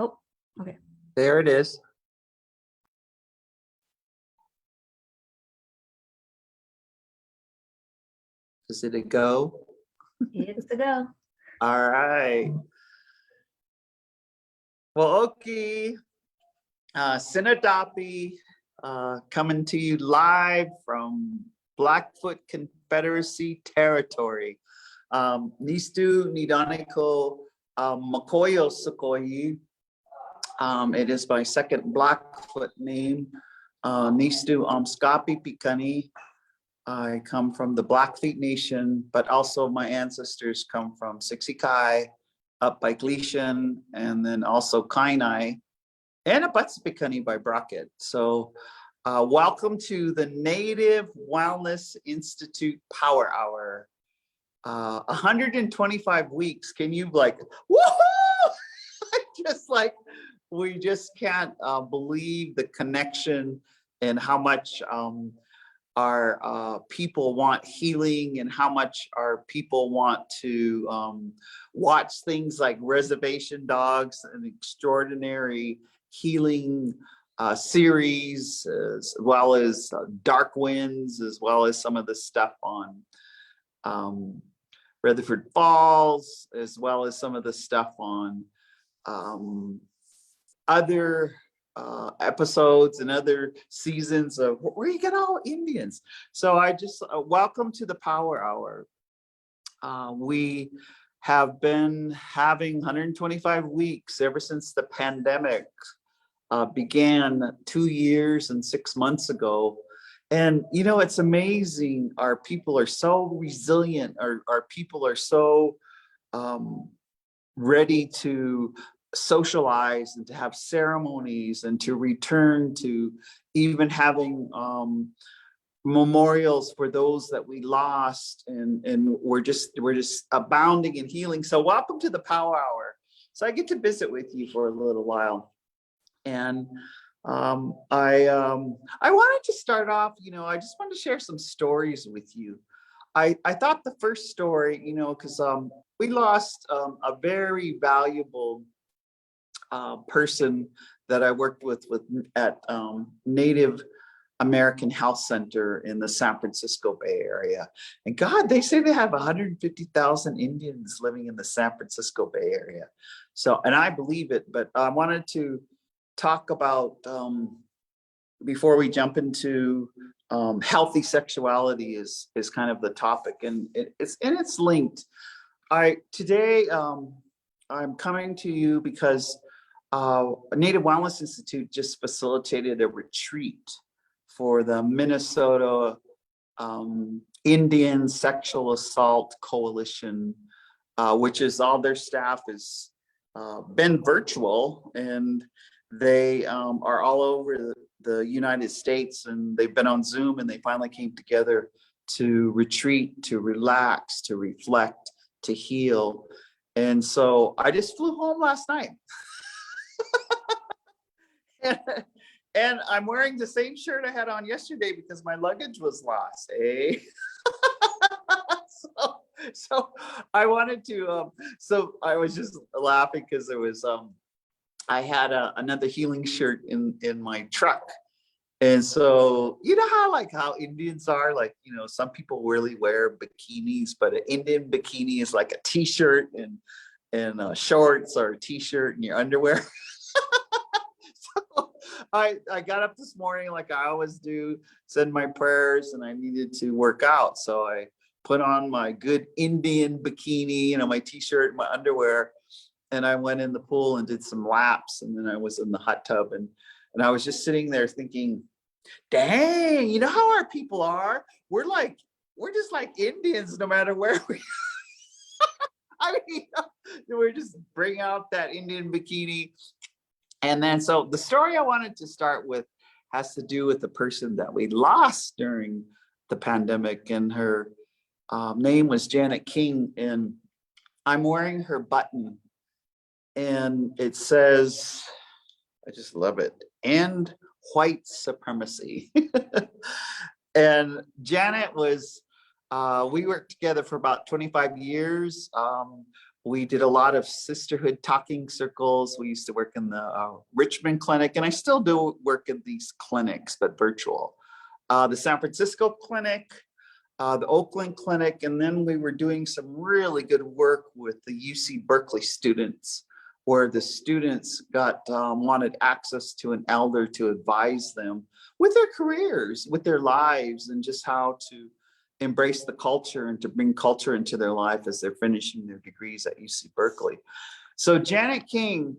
Oh, okay. There it is. Is it a go? It's the go. All right. Well, okay. Sinadapi, coming to you live from Blackfoot Confederacy territory. Nistu Nidaniko Makoyo Sukoyi. It is my second Blackfoot name. Nistu Amskapi Pikani. I come from the Blackfeet Nation, but also my ancestors come from Sixikai, up by Gleason, and then also Kainai, and Abatspikani by Brockett. So welcome to the Native Wellness Institute Power Hour. 125 weeks. Can you like, woohoo! Just like, we just can't believe the connection and how much our people want healing and how much our people want to watch things like Reservation Dogs, an extraordinary healing series, as well as Dark Winds, as well as some of the stuff on Rutherford Falls, as well as some of the stuff on other episodes and other seasons of where you get all Indians. So I just welcome to the Power Hour. We have been having 125 weeks ever since the pandemic began 2 years and 6 months ago. And you know, it's amazing. Our people are so resilient. Our people are so ready to socialize and to have ceremonies and to return to even having memorials for those that we lost, and we're just abounding in healing. So welcome to the Power Hour. So I get to visit with you for a little while, and I wanted to start off, you know, I just wanted to share some stories with you. I thought the first story, you know, because we lost a very valuable person that I worked with at Native American Health Center in the San Francisco Bay Area. And God, they say they have 150,000 Indians living in the San Francisco Bay Area. So, and I believe it, but I wanted to talk about, before we jump into healthy sexuality is kind of the topic, and it's linked. Today I'm coming to you because Native Wellness Institute just facilitated a retreat for the Minnesota Indian Sexual Assault Coalition, which is all their staff has been virtual, and they are all over the United States, and they've been on Zoom, and they finally came together to retreat, to relax, to reflect, to heal. And so I just flew home last night. And I'm wearing the same shirt I had on yesterday because my luggage was lost, eh? So I wanted to, so I was just laughing because there was, I had another healing shirt in my truck. And so, you know how Indians are, like, you know, some people really wear bikinis, but an Indian bikini is like a t-shirt and shorts, or a t-shirt and your underwear. So I got up this morning like I always do, said my prayers, and I needed to work out. So I put on my good Indian bikini, you know, my t-shirt, my underwear, and I went in the pool and did some laps. And then I was in the hot tub, and I was just sitting there thinking, dang, you know how our people are? We're just like Indians no matter where we I mean, we're just bring out that Indian bikini. And then, so the story I wanted to start with has to do with the person that we lost during the pandemic, and her name was Janet King, and I'm wearing her button, and it says, I just love it, "End white supremacy." And Janet was, we worked together for about 25 years. we did a lot of sisterhood talking circles. We used to work in the Richmond clinic, and I still do work in these clinics, but virtual. The San Francisco clinic, the Oakland clinic, and then we were doing some really good work with the UC Berkeley students, where the students wanted access to an elder to advise them with their careers, with their lives, and just how to embrace the culture and to bring culture into their life as they're finishing their degrees at UC Berkeley. So Janet King,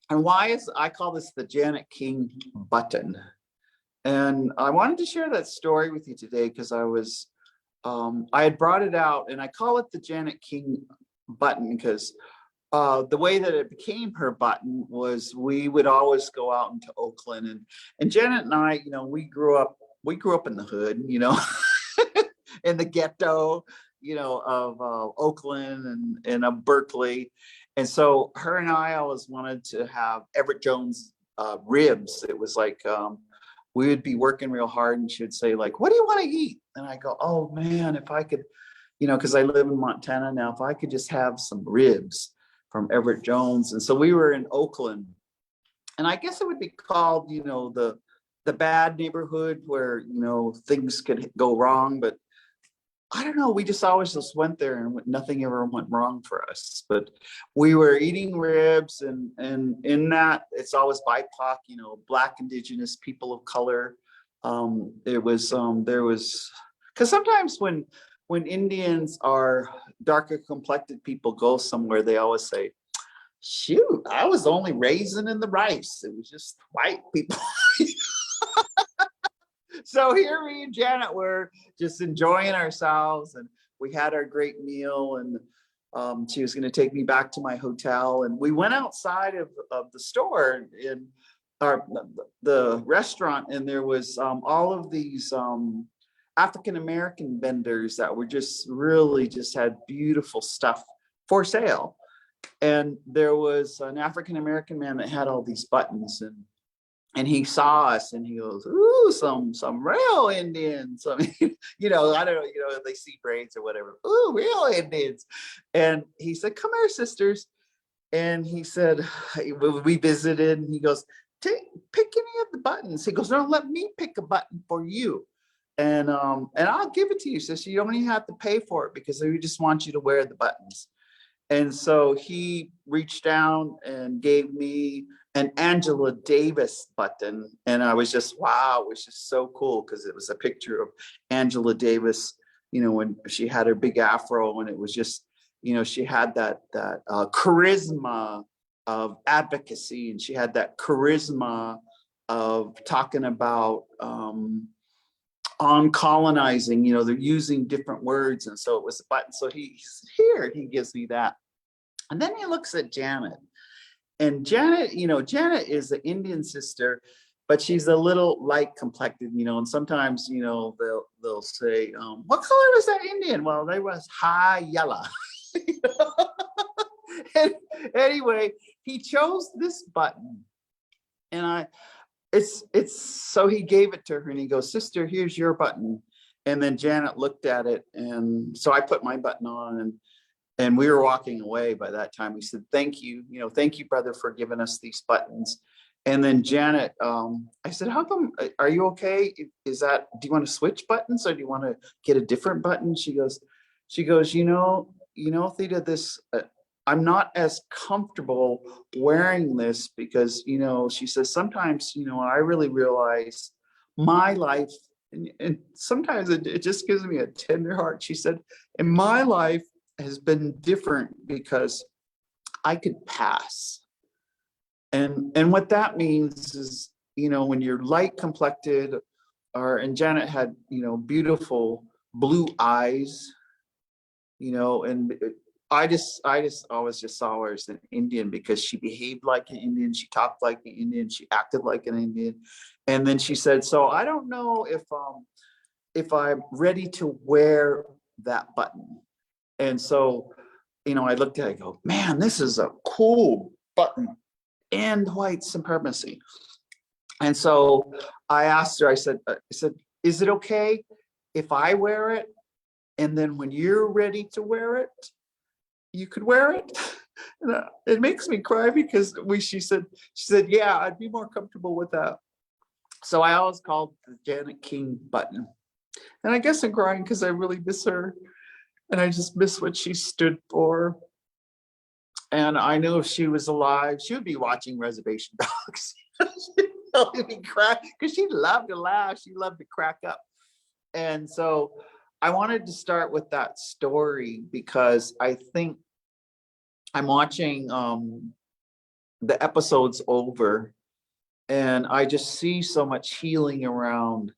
and I call this the Janet King button. And I wanted to share that story with you today because I had brought it out, and I call it the Janet King button because the way that it became her button was we would always go out into Oakland, and Janet and I, we grew up in the hood, in the ghetto, of Oakland and of Berkeley. And so her and I always wanted to have Everett Jones ribs. It was like, we would be working real hard and she would say like, what do you want to eat? And I go, oh man, if I could, because I live in Montana now, if I could just have some ribs from Everett Jones. And so we were in Oakland, and I guess it would be called, the bad neighborhood where, things could go wrong, but I don't know, we just always just went there and nothing ever went wrong for us. But we were eating ribs, and in that, it's always BIPOC, Black, Indigenous, people of color. There was, because sometimes when Indians or darker complected people go somewhere, they always say, shoot, I was only raising in the rice. It was just white people. So here me and Janet were just enjoying ourselves, and we had our great meal, and she was going to take me back to my hotel, and we went outside of the store in the restaurant, and there was all of these African-American vendors that were just had beautiful stuff for sale. And there was an African-American man that had all these buttons, and he saw us and he goes, ooh, some real Indians. I mean, I don't know, they see braids or whatever. Ooh, real Indians. And he said, come here, sisters. And he said, we visited, and he goes, pick any of the buttons. He goes, no, let me pick a button for you. And I'll give it to you. So you don't even have to pay for it because we just want you to wear the buttons. And so he reached down and gave me an Angela Davis button. And I was just, wow, it was just so cool because it was a picture of Angela Davis, when she had her big afro, and it was just, she had that charisma of advocacy, and she had that charisma of talking about on colonizing, they're using different words. And so it was a button. So he's here, he gives me that. And then he looks at Janet, and Janet, Janet is an Indian sister, but she's a little light complected, and sometimes, they'll say, what color was that Indian? Well, they was high yellow. And anyway, he chose this button, and so he gave it to her, and he goes, sister, here's your button. And then Janet looked at it, and so I put my button on, and we were walking away by that time. We said, thank you, thank you, brother, for giving us these buttons. And then Janet, I said, how come, are you okay? Do you want to switch buttons, or do you want to get a different button? She goes, Theda, this, I'm not as comfortable wearing this because, she says, sometimes, I really realize my life, and sometimes it just gives me a tender heart. She said, in my life has been different because I could pass. And what that means is, when you're light complected, and Janet had, beautiful blue eyes, and I just always just saw her as an Indian because she behaved like an Indian, she talked like an Indian, she acted like an Indian. And then she said, so I don't know if I'm ready to wear that button. And so, I looked at it, I go, man, this is a cool button and white supremacy. And so I asked her, I said, is it okay if I wear it? And then when you're ready to wear it, you could wear it. And it makes me cry because she said, yeah, I'd be more comfortable with that. So I always called the Janet King button. And I guess I'm crying because I really miss her. And I just miss what she stood for. And I know if she was alive, she would be watching Reservation Dogs. She'd probably be crying because she loved to laugh. She loved to crack up. And so I wanted to start with that story because I think I'm watching the episodes over, and I just see so much healing around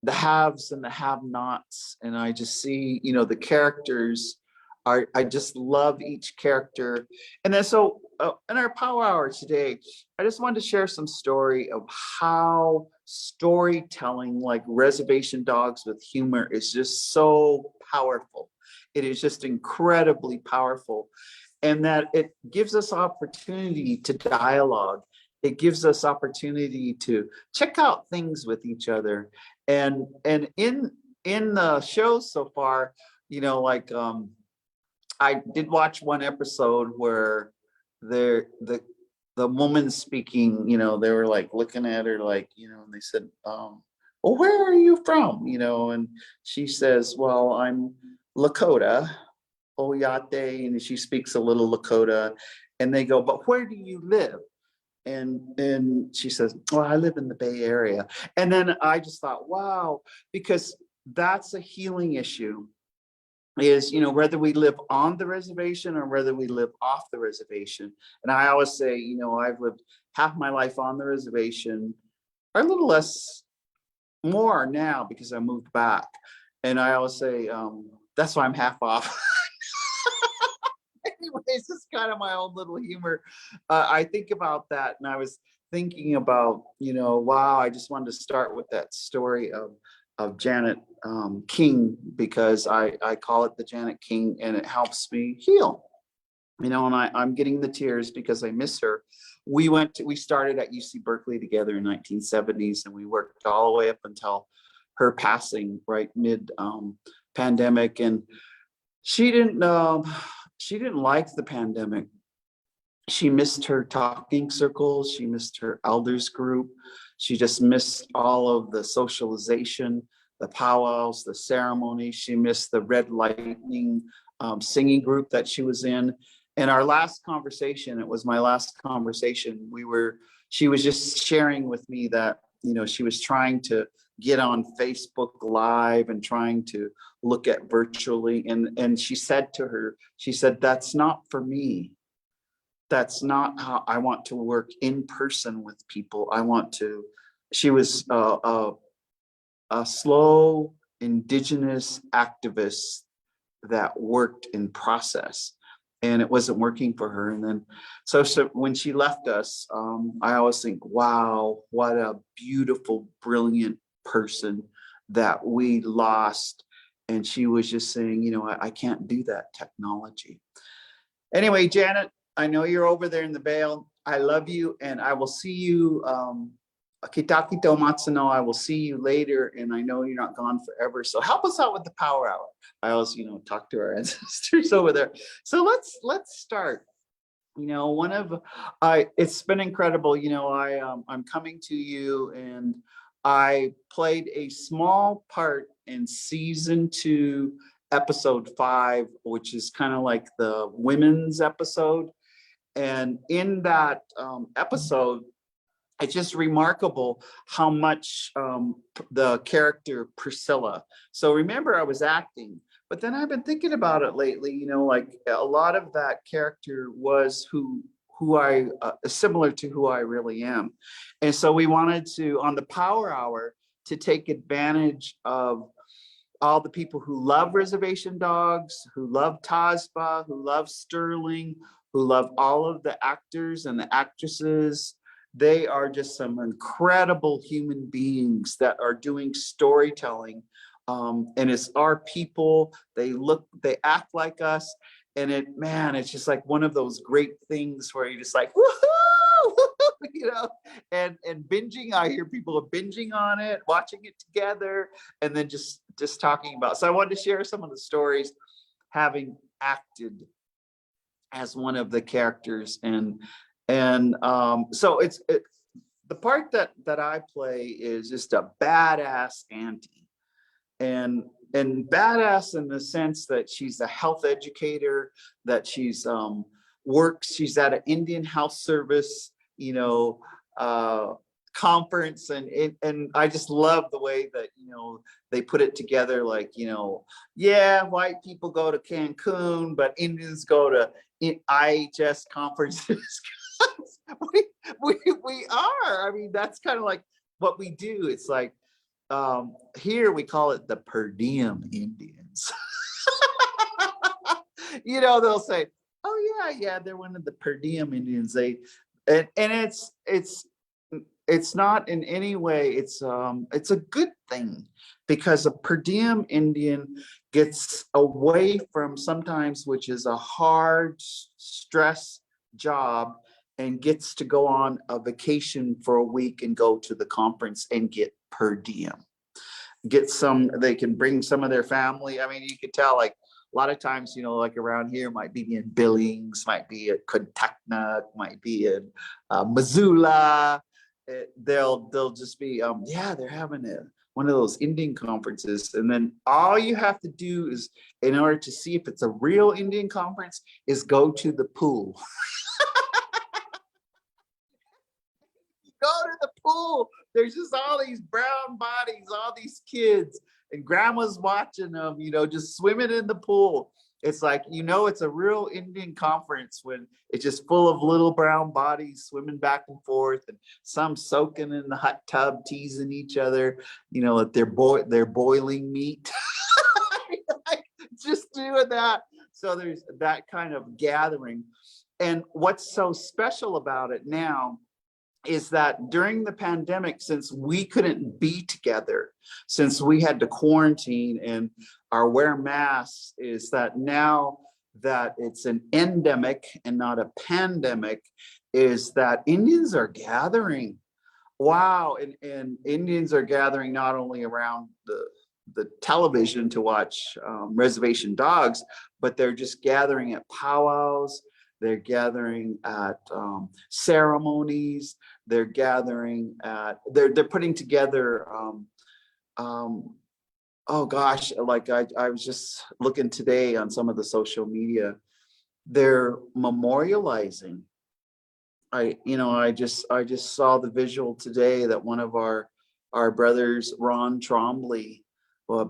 the haves and the have-nots. And I just see, the characters I just love each character. And then so in our power hour today, I just wanted to share some story of how storytelling like Reservation Dogs with humor is just so powerful. It is just incredibly powerful. And that it gives us opportunity to dialogue. It gives us opportunity to check out things with each other. And in the show so far, I did watch one episode where the woman speaking, they were like looking at her like, and they said, well, where are you from? And she says, well, I'm Lakota, Oyate, and she speaks a little Lakota. And they go, but where do you live? And she says, well, I live in the Bay Area. And then I just thought, wow, because that's a healing issue. Is whether we live on the reservation or whether we live off the reservation. And I always say, I've lived half my life on the reservation, or a little less, more now because I moved back. And I always say, that's why I'm half off. Anyways, it's kind of my own little humor. I think about that, and I was thinking about, wow, I just wanted to start with that story of Janet King, because I call it the Janet King, and it helps me heal. And I'm getting the tears because I miss her. We started at UC Berkeley together in 1970s, and we worked all the way up until her passing, right mid pandemic. And she didn't like the pandemic. She missed her talking circles. She missed her elders group. She just missed all of the socialization, the powwows, the ceremony. She missed the Red Lightning singing group that she was in. And our last conversation, it was my last conversation, she was just sharing with me that, she was trying to get on Facebook Live and trying to look at virtually. And she said, that's not for me. That's not how I want to work in person with people. She was a slow indigenous activist that worked in process, and it wasn't working for her. And then, so when she left us, I always think, wow, what a beautiful, brilliant person that we lost. And she was just saying, I can't do that technology. Anyway, Janet, I know you're over there in the Vale. I love you, and I will see you. Kitakito Matsuno, I will see you later, and I know you're not gone forever. So help us out with the power hour. I always, talk to our ancestors over there. So let's start. It's been incredible. I'm coming to you, and I played a small part in season 2, episode 5, which is kind of like the women's episode. And in that episode, it's just remarkable how much the character Priscilla. So remember, I was acting, but then I've been thinking about it lately. Like a lot of that character was who I similar to who I really am. And so we wanted to, on the Power Hour, to take advantage of all the people who love Reservation Dogs, who love Tasba, who love Sterling, who love all of the actors and the actresses. They are just some incredible human beings that are doing storytelling. And it's our people. They act like us. And it's just like one of those great things where you're just like, woohoo! And binging. I hear people are binging on it, watching it together, and then just talking about. So I wanted to share some of the stories having acted as one of the characters. So the part that I play is just a badass auntie, and badass in the sense that she's a health educator, that she's she's at an Indian health service, conference, and I just love the way that they put it together, like yeah, white people go to Cancun, but Indians go to IHS conferences. we are. I mean, that's kind of like what we do. It's like here we call it the per diem Indians. They'll say, oh yeah, they're one of the per diem Indians. And it's not in any way, it's a good thing, because a per diem Indian gets away from sometimes, which is a hard stress job, and gets to go on a vacation for a week and go to the conference and get per diem. They can bring some of their family. I mean, you could tell, like, a lot of times, like around here, might be in Billings, might be at Kentucky, might be in Missoula. They'll just be, they're having one of those Indian conferences. And then all you have to do is, in order to see if it's a real Indian conference, is go to the pool. Go to the pool. There's just all these brown bodies, all these kids, and grandma's watching them, just swimming in the pool. It's like, it's a real Indian conference when it's just full of little brown bodies swimming back and forth, and some soaking in the hot tub, teasing each other, that they're boiling meat. Like, just doing that. So there's that kind of gathering. And what's so special about it now is that during the pandemic, since we couldn't be together, since we had to quarantine and wear masks, is that now that it's an endemic and not a pandemic, is that Indians are gathering. Wow. And Indians are gathering not only around the television to watch Reservation Dogs, but they're just gathering at powwows. They're gathering at ceremonies. They're gathering at, they're putting together, oh gosh, like I was just looking today on some of the social media. They're memorializing. I just saw the visual today that one of our brothers, Ron Trombley,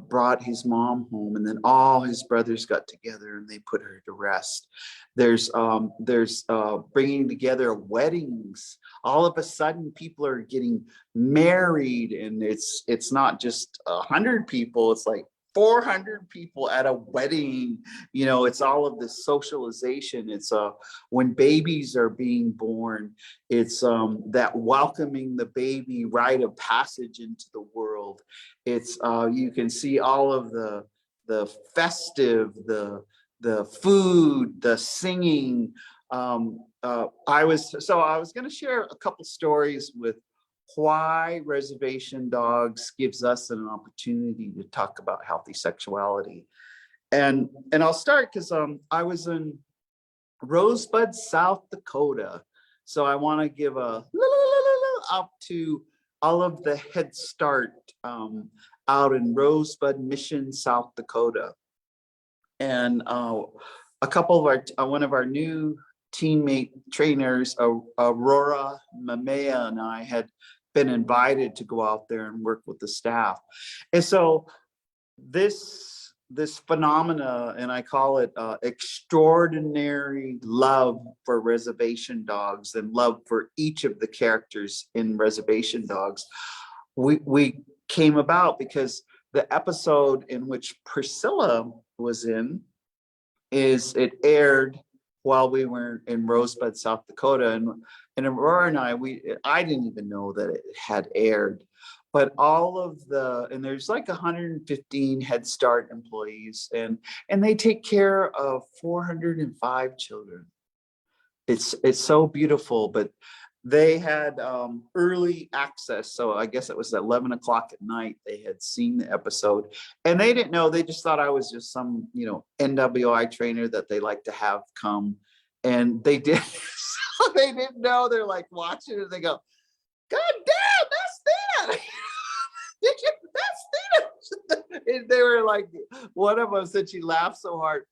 brought his mom home, and then all his brothers got together and they put her to rest. There's bringing together weddings. All of a sudden, people are getting married, and it's not just 100 people. It's like 400 people at a wedding. It's all of this socialization. It's when babies are being born, it's that welcoming the baby rite of passage into the world. It's you can see all of the festive, the food, the singing. I was going to share a couple stories with why Reservation Dogs gives us an opportunity to talk about healthy sexuality. And I'll start because I was in Rosebud, South Dakota. So I want to give a up to all of the Head Start out in Rosebud Mission, South Dakota. And a couple of one of our new teammate trainers, Aurora Mamea, and I had been invited to go out there and work with the staff. And so this phenomena, and I call it extraordinary love for Reservation Dogs and love for each of the characters in Reservation Dogs, we came about because the episode in which Priscilla was in it aired while we were in Rosebud, South Dakota, and Aurora and I didn't even know that it had aired, but and there's like 115 Head Start employees, and they take care of 405 children. It's so beautiful, but they had early access. So I guess it was 11 o'clock at night. They had seen the episode, and they didn't know. They just thought I was just some, NWI trainer that they like to have come And they did. So they didn't know. They're like watching it. They go, God damn, that's Theda. Did you? That's Theda. And they were like, one of them said she laughed so hard.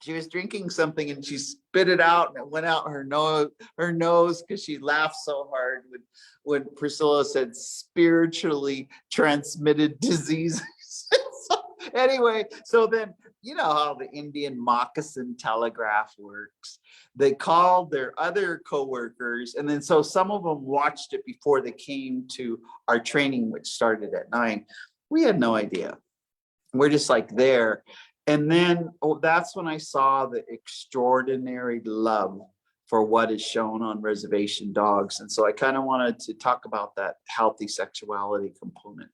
She was drinking something and she spit it out and it went out her nose because she laughed so hard when Priscilla said spiritually transmitted diseases. So, anyway, so then you know how the Indian moccasin telegraph works. They called their other coworkers, and then so some of them watched it before they came to our training, which started at 9. We had no idea. We're just like there. And then that's when I saw the extraordinary love for what is shown on reservation dogs. And so I kind of wanted to talk about that healthy sexuality component.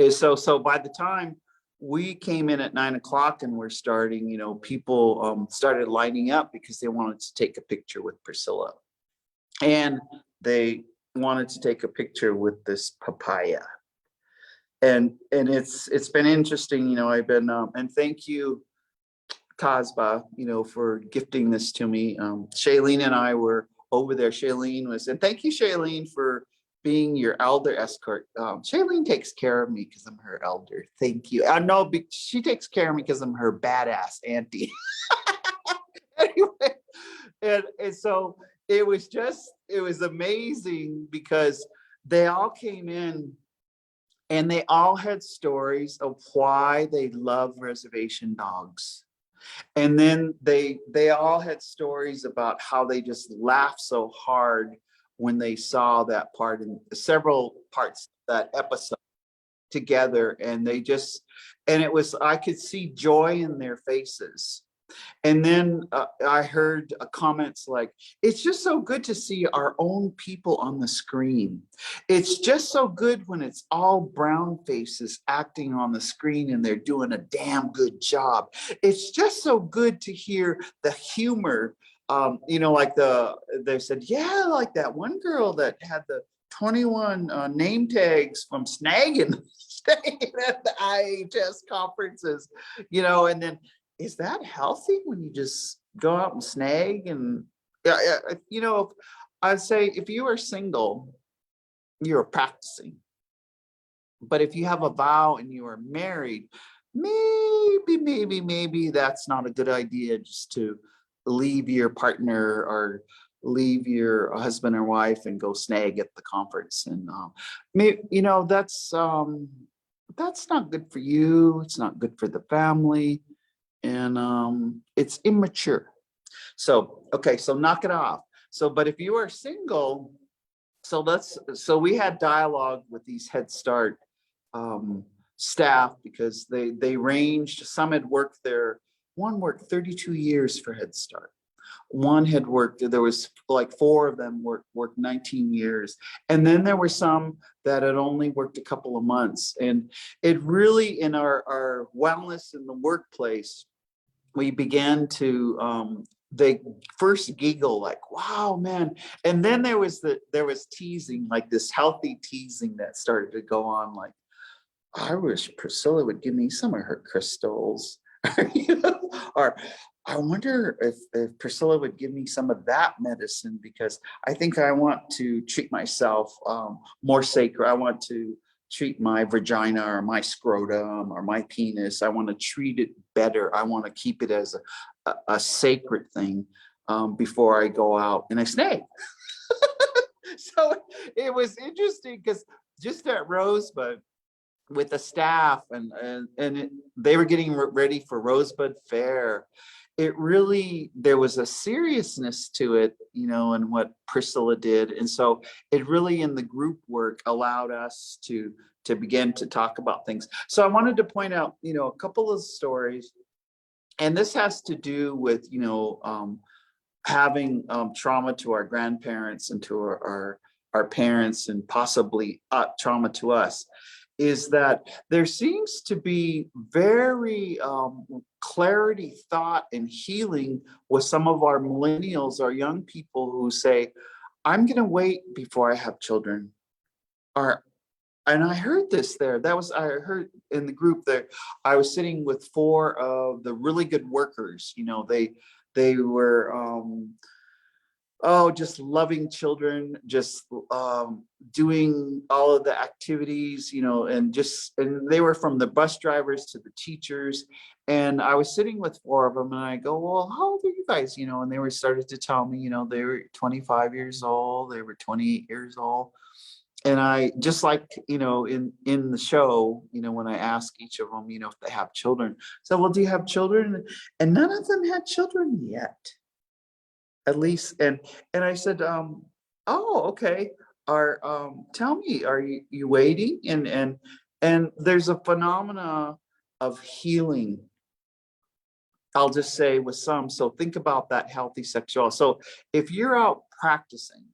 So by the time we came in at 9 o'clock and we're starting, you know, people started lining up because they wanted to take a picture with Priscilla. And they wanted to take a picture with this papaya. And it's been interesting, you know. I've been and thank you, Kasba, you know, for gifting this to me. Shailene and I were over there. Shailene was, and thank you, Shailene, for being your elder escort. Shailene takes care of me because I'm her elder. Thank you. I know she takes care of me because I'm her badass auntie. Anyway, and so it was amazing because they all came in. And they all had stories of why they love reservation dogs. And then they all had stories about how they just laughed so hard when they saw that part in several parts of that episode together. And I could see joy in their faces. And then I heard comments like, it's just so good to see our own people on the screen. It's just so good when it's all brown faces acting on the screen and they're doing a damn good job. It's just so good to hear the humor. You know, like they said, yeah, like that one girl that had the 21 name tags from snagging at the IHS conferences, you know. And then, is that healthy when you just go out and snag? And you know, I'd say if you are single, you're practicing. But if you have a vow and you are married, maybe that's not a good idea, just to leave your partner or leave your husband or wife and go snag at the conference. And maybe, you know, that's not good for you. It's not good for the family. And it's immature. So, okay, so knock it off. So, but if you are single, so we had dialogue with these Head Start staff because they ranged, some had worked there, one worked 32 years for Head Start. One had worked, there was like 4 of them worked 19 years. And then there were some that had only worked a couple of months. And it really, in our wellness in the workplace, we began to they first giggle like, wow, man. And then there was teasing, like this healthy teasing that started to go on, like, I wish Priscilla would give me some of her crystals. You know? Or I wonder if Priscilla would give me some of that medicine, because I think I want to treat myself more sacred. I want to treat my vagina or my scrotum or my penis. I want to treat it better. I want to keep it as a sacred thing before I go out and I snag. So it was interesting because just at Rosebud with the staff they were getting ready for Rosebud Fair. It really, there was a seriousness to it, you know, and what Priscilla did. And so it really, in the group work, allowed us to begin to talk about things. So I wanted to point out, you know, a couple of stories. And this has to do with, you know, having trauma to our grandparents and to our parents, and possibly trauma to us, is that there seems to be very clarity, thought, and healing with some of our millennials, our young people who say, I'm going to wait before I have children. And I heard this there. I heard in the group there, I was sitting with 4 of the really good workers. You know, They were oh, just loving children, just doing all of the activities, and they were from the bus drivers to the teachers. And I was sitting with four of them, and I go, well, how old are you guys? And they were started to tell me, they were 25 years old, they were 28 years old. And I just like, in the show, when I ask each of them, if they have children, so, well, do you have children? And none of them had children yet, at least. And I said, oh, okay. Tell me, are you waiting? And there's a phenomena of healing, I'll just say, with some. So think about that healthy sexuality. So if you're out practicing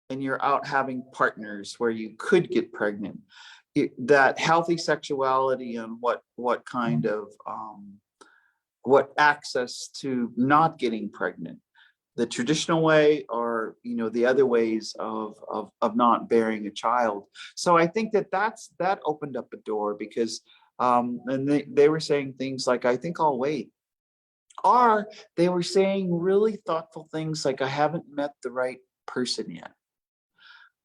and you're out having partners where you could get pregnant, that healthy sexuality and what kind of what access to not getting pregnant, the traditional way, or the other ways of not bearing a child. So I think that opened up a door, because and they were saying things like, I think I'll wait. Or they were saying really thoughtful things like, I haven't met the right person yet.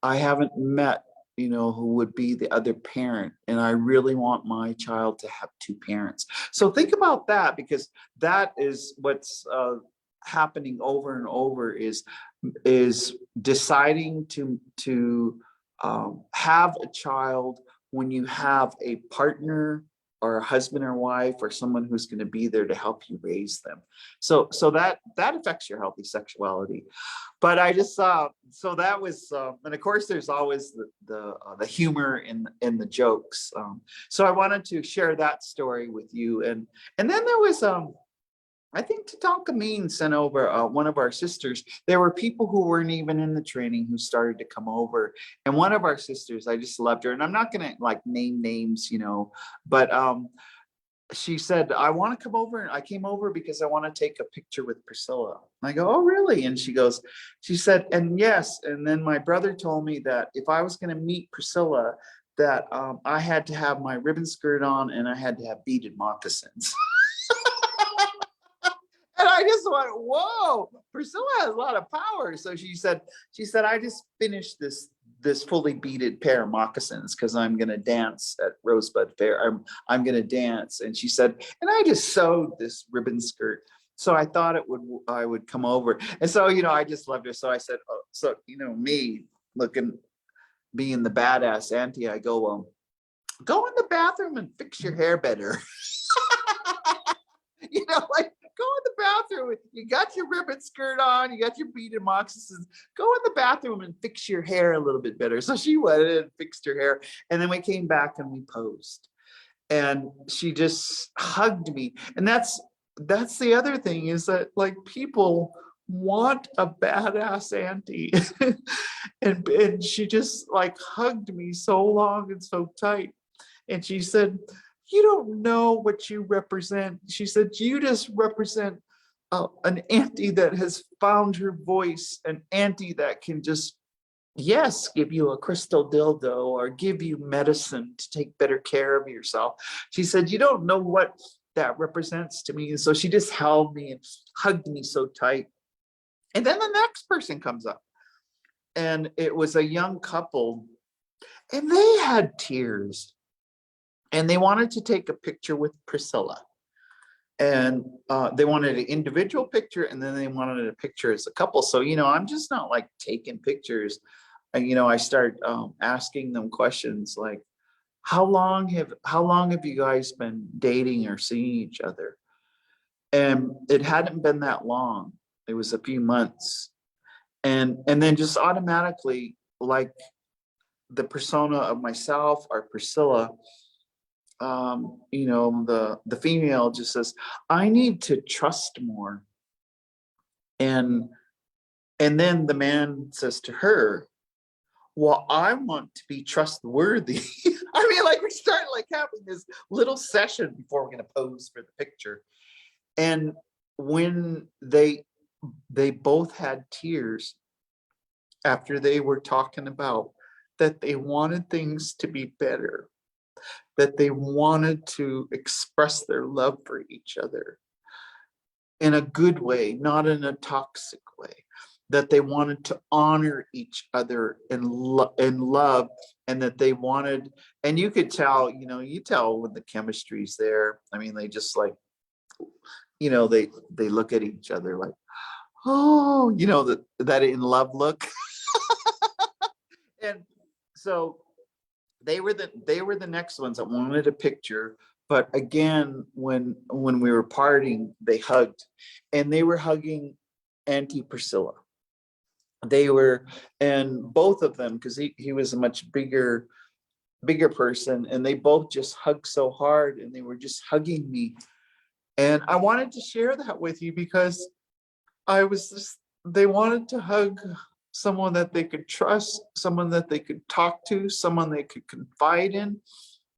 I haven't met, who would be the other parent. And I really want my child to have two parents. So think about that, because that is what's happening over and over, is deciding to have a child when you have a partner or a husband or wife or someone who's going to be there to help you raise them. So that affects your healthy sexuality. But I just so that was and of course there's always the humor in the jokes. So I wanted to share that story with you. And then there was I think Tatanka Mean sent over one of our sisters. There were people who weren't even in the training who started to come over. And one of our sisters, I just loved her. And I'm not going to like name names, but she said, I want to come over. And I came over because I want to take a picture with Priscilla. And I go, oh, really? And she said, and yes. And then my brother told me that if I was going to meet Priscilla, that I had to have my ribbon skirt on and I had to have beaded moccasins. And I just went, whoa, Priscilla has a lot of power. So she said, I just finished this fully beaded pair of moccasins because I'm going to dance at Rosebud Fair. I'm going to dance. And she said, and I just sewed this ribbon skirt. So I thought I would come over. And so, I just loved her. So I said, oh, so, me being the badass auntie, I go, go in the bathroom and fix your hair better. Like, go in the bathroom. You got your ribbon skirt on. You got your beaded moccasins. Go in the bathroom and fix your hair a little bit better. So she went in and fixed her hair. And then we came back and we posed. And she just hugged me. And that's the other thing, is that like people want a badass auntie. and she just like hugged me so long and so tight. And she said, you don't know what you represent. She said, you just represent an auntie that has found her voice, an auntie that can just, yes, give you a crystal dildo or give you medicine to take better care of yourself. She said, you don't know what that represents to me. And so she just held me and hugged me so tight. And then the next person comes up, and it was a young couple, and they had tears. And they wanted to take a picture with Priscilla. And they wanted an individual picture, and then they wanted a picture as a couple. So, I'm just not like taking pictures. I start asking them questions like, how long have you guys been dating or seeing each other? And it hadn't been that long. It was a few months. And then just automatically, like the persona of myself or Priscilla, the female just says, I need to trust more. And then the man says to her, well, I want to be trustworthy. I mean, like, we start like having this little session before we're going to pose for the picture. And when they both had tears after they were talking about that they wanted things to be better, that they wanted to express their love for each other. in a good way, not in a toxic way, that they wanted to honor each other in love, and that they wanted, and you could tell, you tell when the chemistry's there. I mean, they just like, they look at each other like, oh, that in love look. And so they were the next ones that wanted a picture. But again, when we were parting, they hugged, and they were hugging Auntie Priscilla. They were, and both of them, because he was a much bigger person, and they both just hugged so hard, and they were just hugging me. And I wanted to share that with you because they wanted to hug someone that they could trust, someone that they could talk to, someone they could confide in.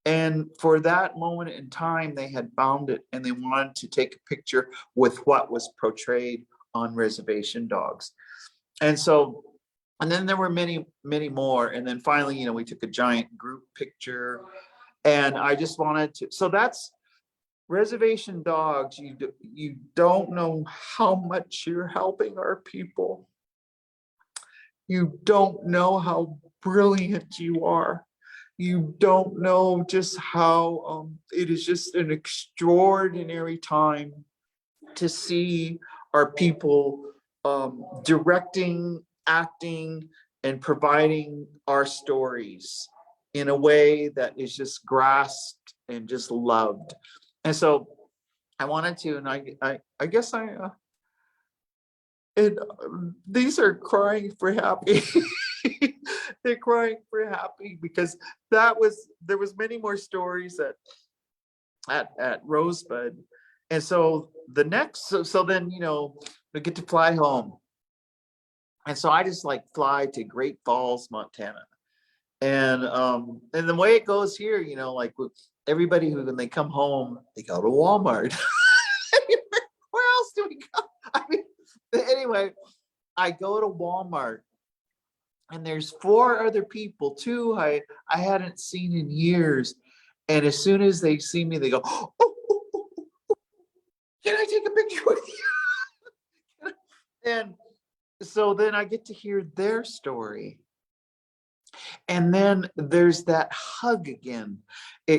And for that moment in time, they had found it, and they wanted to take a picture with what was portrayed on Reservation Dogs. And so, and then there were many, many more. And then finally, we took a giant group picture, and I just wanted to, so that's Reservation Dogs. You don't know how much you're helping our people. You don't know how brilliant you are. You don't know just how it is just an extraordinary time to see our people directing, acting, and providing our stories in a way that is just grasped and just loved. And so I wanted to, and I guess these are crying for happy. They're crying for happy because there was many more stories at Rosebud. And so the next, so then, we get to fly home. And so I just like fly to Great Falls, Montana. And the way it goes here, like with everybody who, when they come home, they go to Walmart. Where else do we go? I mean, anyway, I go to Walmart, and there's 4 other people, 2 I hadn't seen in years. And as soon as they see me, they go, oh, can I take a picture with you? And so then I get to hear their story. And then there's that hug again.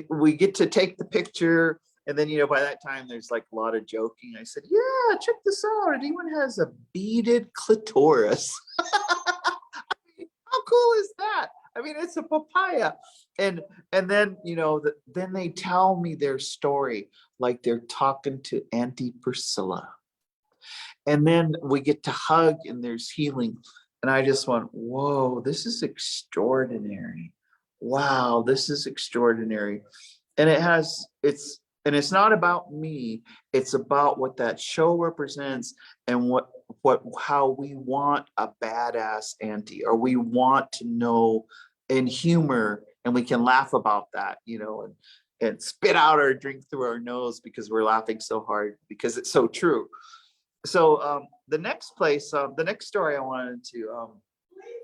We get to take the picture. And then, by that time, there's like a lot of joking. I said, yeah, check this out. Anyone has a beaded clitoris? How cool is that? I mean, it's a papaya. And then, then they tell me their story, like they're talking to Auntie Priscilla. And then we get to hug, and there's healing. And I just went, whoa, this is extraordinary. Wow, this is extraordinary. And it's not about me. It's about what that show represents, and how we want a badass auntie, or we want to know in humor, and we can laugh about that, and spit out our drink through our nose because we're laughing so hard because it's so true. So the next story I wanted to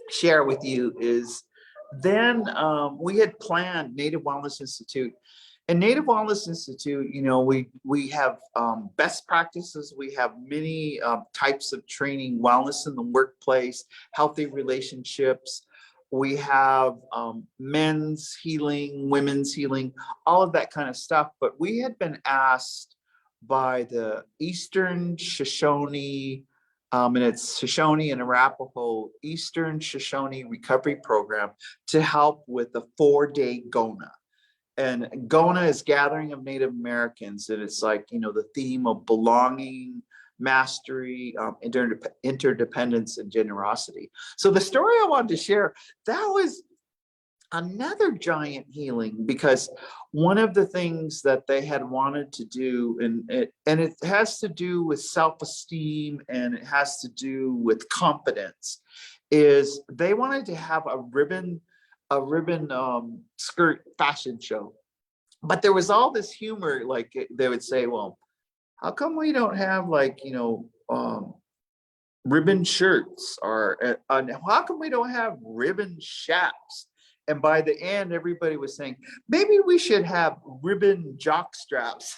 share with you is then we had planned Native Wellness Institute. And Native Wellness Institute, we have best practices. We have many types of training: wellness in the workplace, healthy relationships. We have men's healing, women's healing, all of that kind of stuff. But we had been asked by the Eastern Shoshone, and it's Shoshone and Arapaho Eastern Shoshone Recovery Program, to help with the 4-day GONA. And GONA is Gathering of Native Americans, and it's like, the theme of belonging, mastery, interdependence, and generosity. So the story I wanted to share, that was another giant healing, because one of the things that they had wanted to do, and it has to do with self-esteem, and it has to do with confidence, is they wanted to have a ribbon skirt fashion show. But there was all this humor, like they would say, well, how come we don't have ribbon shirts, or how come we don't have ribbon chaps? And by the end, everybody was saying, maybe we should have ribbon jock straps.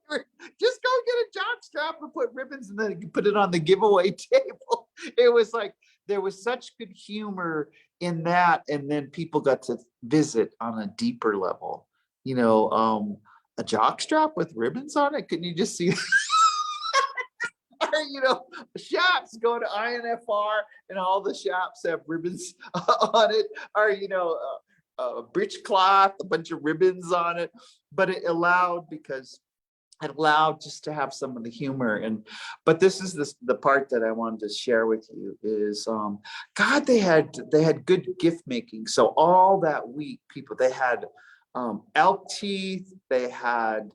Just go get a jock strap and put ribbons and then put it on the giveaway table. It was like, there was such good humor in that. And then people got to visit on a deeper level, a jock strap with ribbons on it. Couldn't you just see? Or, shops, go to INFR and all the shops have ribbons on it, or, a breech cloth, a bunch of ribbons on it. But it allowed just to have some of the humor. But this is the part that I wanted to share with you is, God, they had good gift making. So all that week, they had elk teeth, they had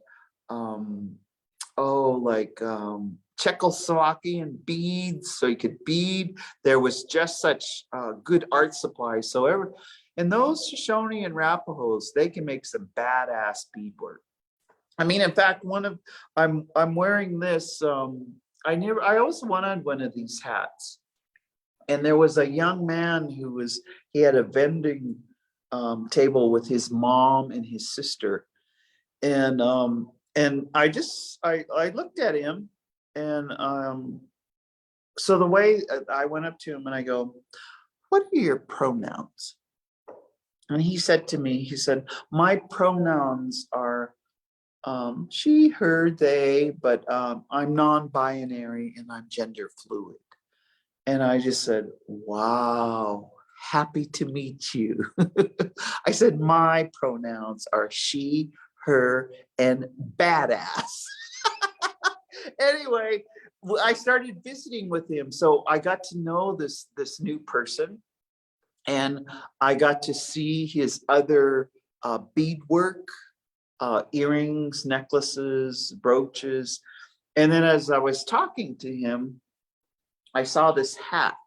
Czechoslovakian beads, so you could bead. There was just such good art supplies. So and those Shoshone and Rapahos, they can make some badass beadwork. I mean, in fact, I'm wearing this. I also wanted one of these hats, and there was a young man he had a vending table with his mom and his sister, and I looked at him, and so the way I went up to him and I go, "What are your pronouns?" And he said to me, "My pronouns are she, her, they, but I'm non-binary and I'm gender fluid." And I just said, "Wow, happy to meet you." I said, "My pronouns are she, her, and badass." Anyway, I started visiting with him. So I got to know this new person, and I got to see his other beadwork, earrings, necklaces, brooches. And then as I was talking to him, I saw this hat,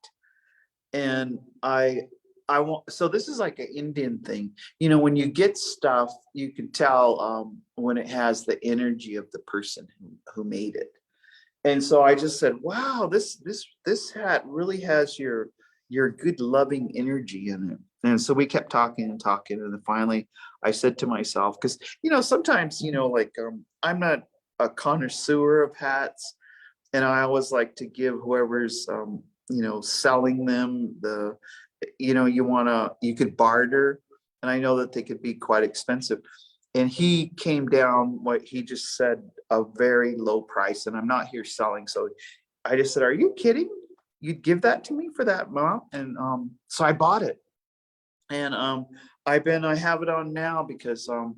and I want, so this is like an Indian thing. When you get stuff, you can tell when it has the energy of the person who made it. And so I just said, "Wow, this hat really has your good loving energy in it." And so we kept talking and talking, and then finally I said to myself, because sometimes I'm not a connoisseur of hats, and I always like to give whoever's selling them you could barter, and I know that they could be quite expensive. And he came down, what he just said, a very low price, and I'm not here selling. So I just said, "Are you kidding? You'd give that to me for that, Mom?" And so I bought it. And I have it on now because I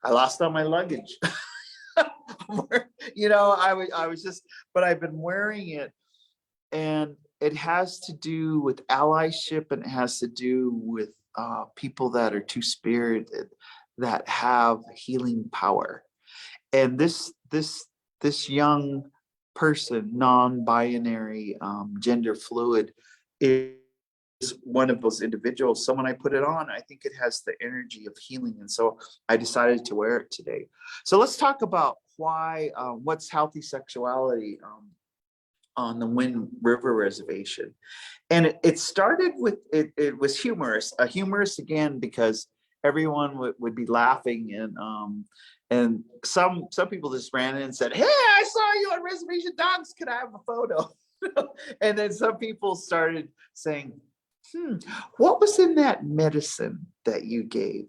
lost all my luggage. I was just, but I've been wearing it, and it has to do with allyship, and it has to do with people that are two-spirited, that have healing power. And this young person, non-binary, gender fluid, is one of those individuals. So when I put it on, I think it has the energy of healing. And so I decided to wear it today. So let's talk about what's healthy sexuality on the Wind River Reservation. And it started with, it was humorous again, because everyone would be laughing, and some people just ran in and said, "Hey, I saw you on Reservation Dogs. Could I have a photo?" And then some people started saying, "What was in that medicine that you gave?"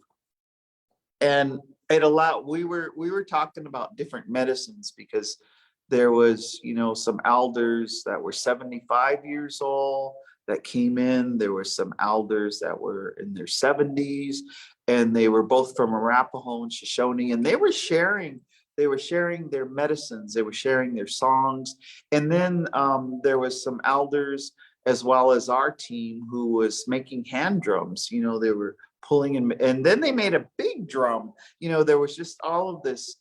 And we were talking about different medicines, because there was, some elders that were 75 years old that came in. There were some elders that were in their 70s, and they were both from Arapaho and Shoshone, and they were sharing their medicines, they were sharing their songs. And then there was some elders, as well as our team, who was making hand drums. They were pulling in, and then they made a big drum. There was just all of this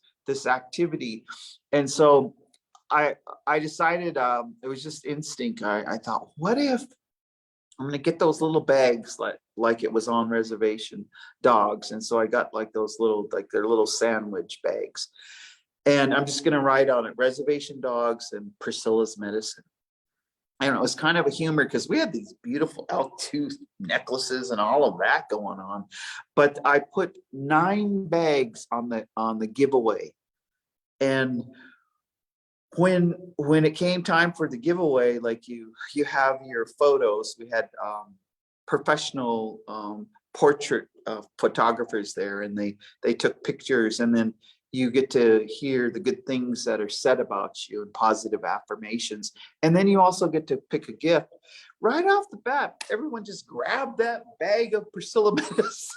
activity. And so I decided, it was just instinct. I thought, what if I'm gonna get those little bags like it was on Reservation Dogs. And so I got like those little, like their little sandwich bags, and I'm just gonna write on it, Reservation Dogs and Priscilla's Medicine. I don't know, it's kind of a humor, because we had these beautiful elk tooth necklaces and all of that going on. But I put 9 bags on the giveaway. And when it came time for the giveaway, like you have your photos, we had professional portrait photographers there, and they took pictures, and then you get to hear the good things that are said about you and positive affirmations. And then you also get to pick a gift. Right off the bat, everyone just grabbed that bag of Priscilla medicine.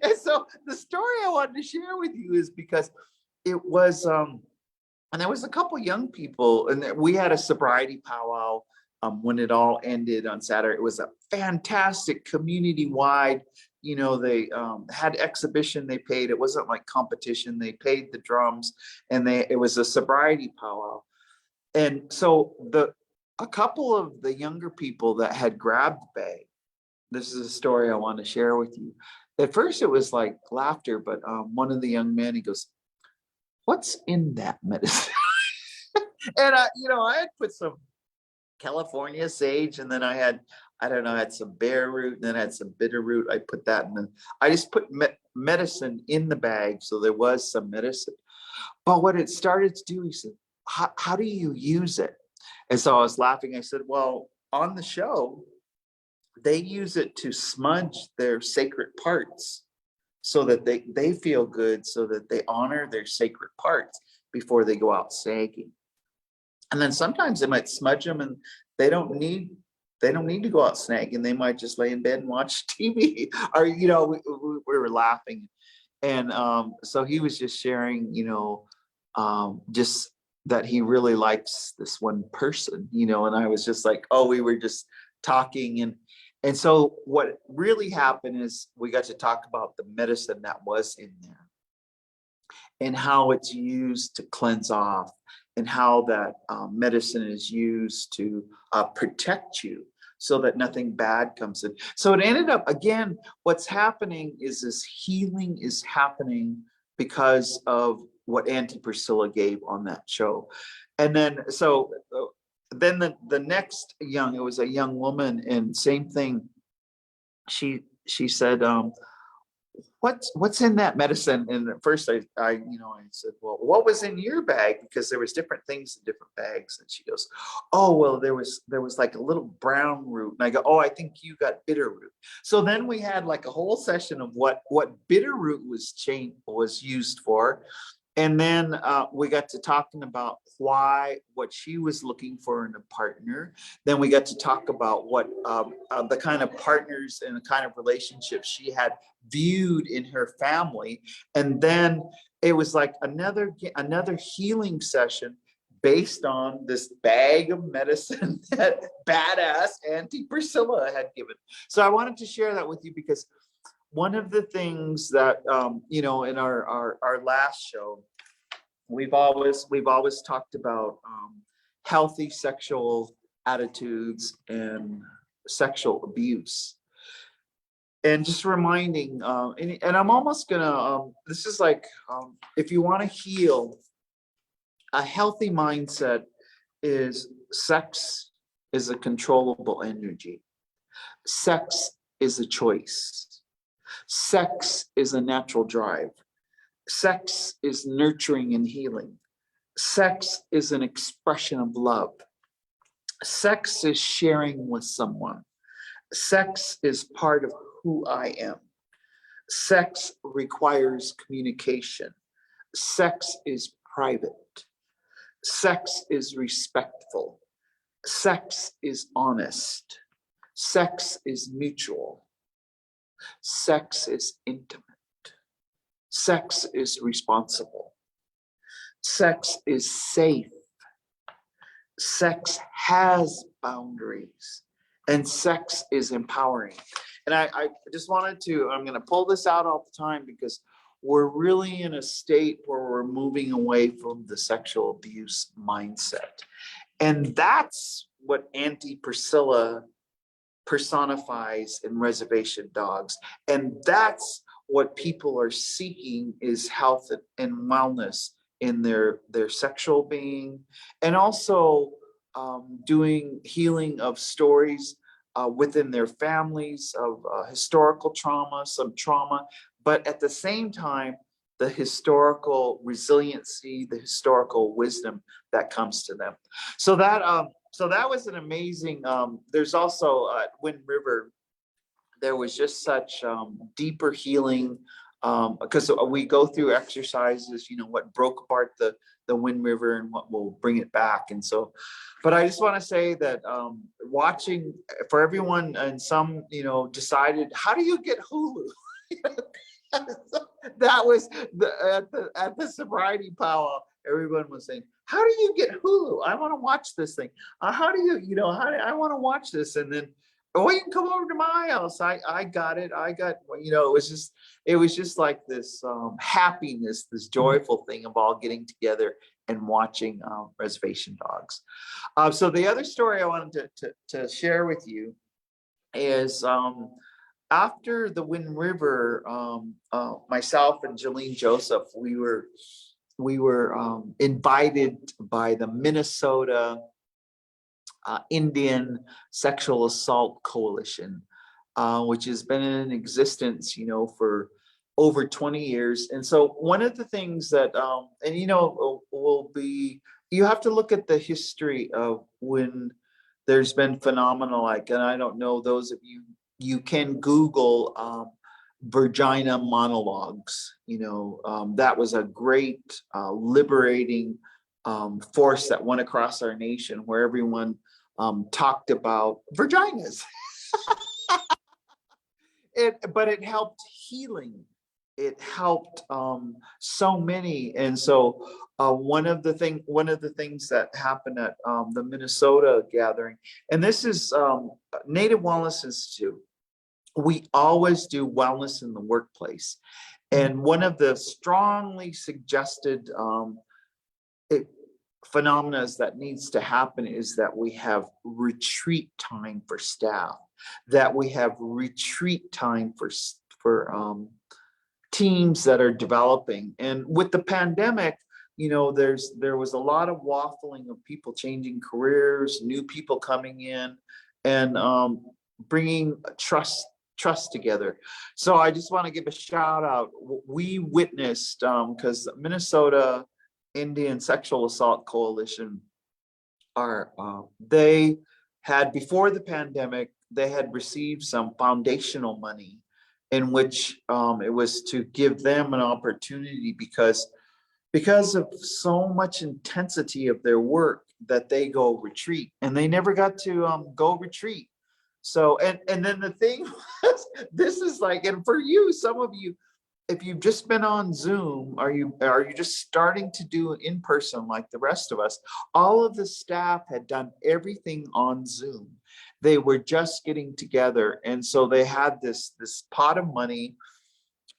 And so the story I wanted to share with you is because it was and there was a couple young people, and we had a sobriety powwow when it all ended on Saturday. It was a fantastic community-wide, they had exhibition, they paid. It wasn't like competition. They paid the drums, and it was a sobriety powwow. And so a couple of the younger people that had grabbed the bag, this is a story I want to share with you. At first it was like laughter, but one of the young men, he goes, "What's in that medicine?" And I had put some California sage, and then I had some bear root, and then I had some bitter root. I put that in, and I just put medicine in the bag, so there was some medicine. But what it started to do, he said, how do you use it? And so I was laughing. I said, well, on the show, they use it to smudge their sacred parts so that they feel good, so that they honor their sacred parts before they go out sagging. And then sometimes they might smudge them, and they don't need to go out snagging. They might just lay in bed and watch TV. Or we were laughing, and so he was just sharing, just that he really likes this one person, and I was just like, oh, we were just talking, and so what really happened is we got to talk about the medicine that was in there and how it's used to cleanse off, and how that medicine is used to protect you so that nothing bad comes in. So it ended up, again, what's happening is this healing is happening because of what Auntie Priscilla gave on that show. And then, then the next it was a young woman, and same thing. She said, what's in that medicine? And at first I said, well, what was in your bag? Because there was different things in different bags. And she goes, oh, well, there was like a little brown root. And I go, oh, I think you got bitter root. So then we had like a whole session of what bitter root was used for. And then we got to talking about what she was looking for in a partner. Then we got to talk about what the kind of partners and the kind of relationships she had viewed in her family. And then it was like another healing session based on this bag of medicine that badass Auntie Priscilla had given. So I wanted to share that with you, because one of the things that in our last show, we've always talked about healthy sexual attitudes and sexual abuse, and just reminding, and I'm almost gonna this is like, if you want to heal, a healthy mindset is sex is a controllable energy. Sex is a choice. Sex is a natural drive. Sex is nurturing and healing. Sex is an expression of love. Sex is sharing with someone. Sex is part of who I am. Sex requires communication. Sex is private. Sex is respectful. Sex is honest. Sex is mutual. Sex is intimate. Sex is responsible. Sex is safe. Sex has boundaries. And sex is empowering. And I just wanted to, I'm going to pull this out all the time, because we're really in a state where we're moving away from the sexual abuse mindset. And that's what Auntie Priscilla personifies in Reservation Dogs. And that's what people are seeking, is health and wellness in their sexual being, and also doing healing of stories within their families of historical trauma, some trauma, but at the same time, the historical resiliency, the historical wisdom that comes to them. So that was an amazing. There's also Wind River. There was just such deeper healing, because we go through exercises, what broke apart the Wind River and what will bring it back. And so, but I just want to say that watching for everyone, and some, decided, how do you get Hulu? That was at the sobriety powwow. Everyone was saying, how do you get Hulu? I want to watch this thing. How do you, I want to watch this. And then, oh, you can come over to my house. I got it. It was just like this happiness, this joyful thing of all getting together and watching Reservation Dogs. So the other story I wanted to share with you is after the Wind River, myself and Jolene Joseph, we were invited by the Minnesota Indian Sexual Assault Coalition, which has been in existence, for over 20 years. And so one of the things that, will be, you have to look at the history of when there's been phenomena like, and I don't know, those of you can Google Virginia monologues. That was a great liberating force that went across our nation, where everyone talked about vaginas. But it helped healing. It helped so many. And so one of the things that happened at the Minnesota gathering, and this is Native Wellness Institute. We always do wellness in the workplace. And one of the strongly suggested phenomena that needs to happen is that we have retreat time for staff, that we have retreat time for teams that are developing. And with the pandemic, there was a lot of waffling of people changing careers, new people coming in, and bringing trust together. So I just want to give a shout out. We witnessed, because Minnesota Indian Sexual Assault Coalition they had, before the pandemic, they had received some foundational money in which it was to give them an opportunity, because of so much intensity of their work, that they go retreat, and they never got to go retreat. So, and then the thing was, this is like, and for you, some of you, if you've just been on Zoom, are you just starting to do it in person like the rest of us? All of the staff had done everything on Zoom. They were just getting together. And so they had this pot of money,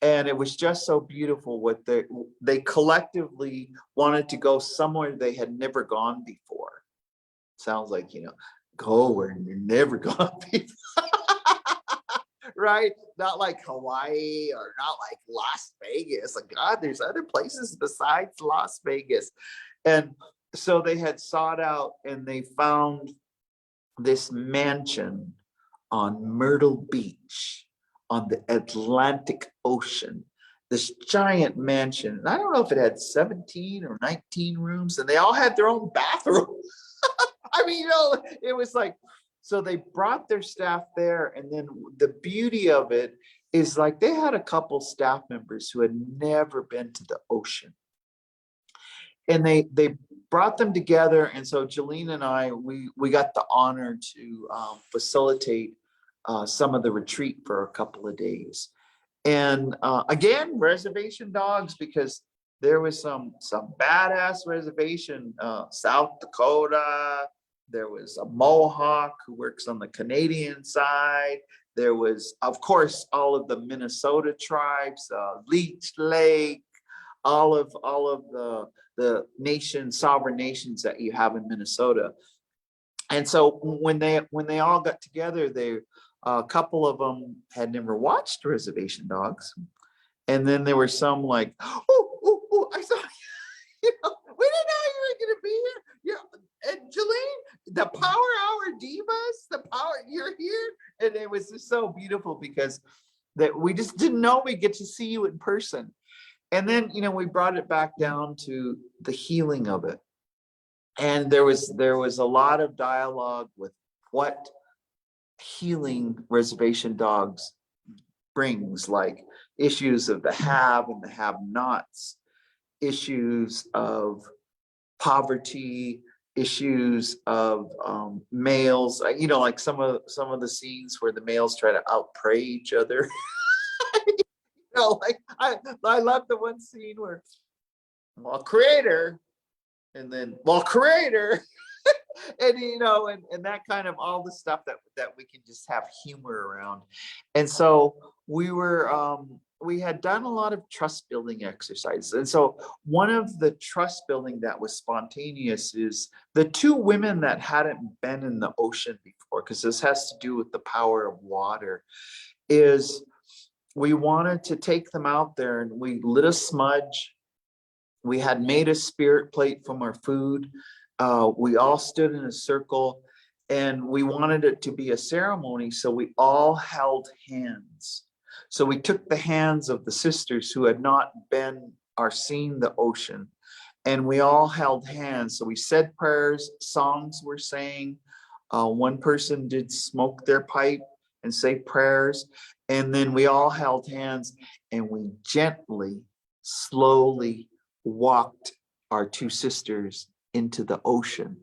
and it was just so beautiful what they collectively wanted to go somewhere they had never gone before. Sounds like, go where you're never gone before. Right? Not like Hawaii, or not like Las Vegas. Like, God, there's other places besides Las Vegas. And so they had sought out, and they found this mansion on Myrtle Beach on the Atlantic Ocean, this giant mansion. And I don't know if it had 17 or 19 rooms, and they all had their own bathroom. I mean, it was like, so they brought their staff there. And then the beauty of it is, like, they had a couple staff members who had never been to the ocean. And they brought them together. And so Jolene and I, we got the honor to facilitate some of the retreat for a couple of days. And again, Reservation Dogs, because there was some badass reservation, South Dakota. There was a Mohawk who works on the Canadian side. There was, of course, all of the Minnesota tribes, Leech Lake, all of the sovereign nations that you have in Minnesota. And so when they all got together, a couple of them had never watched Reservation Dogs. And then there were some like, oh, I saw, we didn't know you were going to be here. Yeah. And Jolene, the Power Hour Divas, you're here. And it was just so beautiful, because that we just didn't know we'd get to see you in person. And then, we brought it back down to the healing of it. And there was a lot of dialogue with what healing reservation dogs brings, like issues of the have and the have-nots, issues of poverty, issues of males, like some of the scenes where the males try to outpray each other. Like I love the one scene where, well, creator, and then, well, creator, and and that kind of all the stuff that we can just have humor around. And so we had done a lot of trust building exercises. And so one of the trust building that was spontaneous is the two women that hadn't been in the ocean before, because this has to do with the power of water, is we wanted to take them out there, and we lit a smudge. We had made a spirit plate from our food. We all stood in a circle, and we wanted it to be a ceremony. So we all held hands. So we took the hands of the sisters who had not been or seen the ocean, and we all held hands. So we said prayers, songs were sang. One person did smoke their pipe and say prayers. And then we all held hands, and we gently, slowly walked our two sisters into the ocean